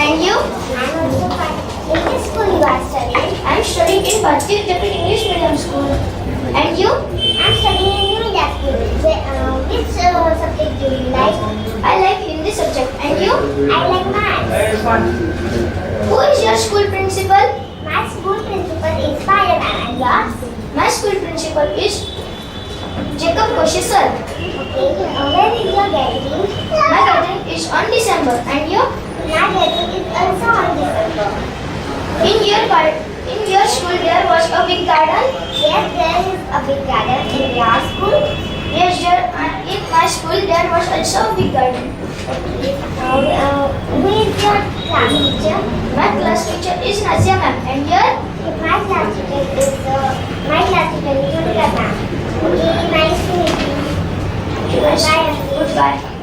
And you? I'm also fine. In which school you are studying? I'm studying in Bharatiya Vidyapit English Medium School. And you? I'm studying in New India School. Which subject do you like? I like Hindi subject. And you? I like maths. Who is your school principal? My school principal is Spider-Man and yours? My school principal is Jacob Koshi sir. Okay. When is your gathering? My gathering is on December. And you? My gathering is also on December. In your school there was a big garden? Yes, there is a big garden in your school. Yes, in my school there was also a big garden. Okay. Who is your class teacher? My class teacher is Nazia ma'am. And your? My class teacher is Jyotika ma'am. Okay, nice to meet you. Yes. Bye. Goodbye.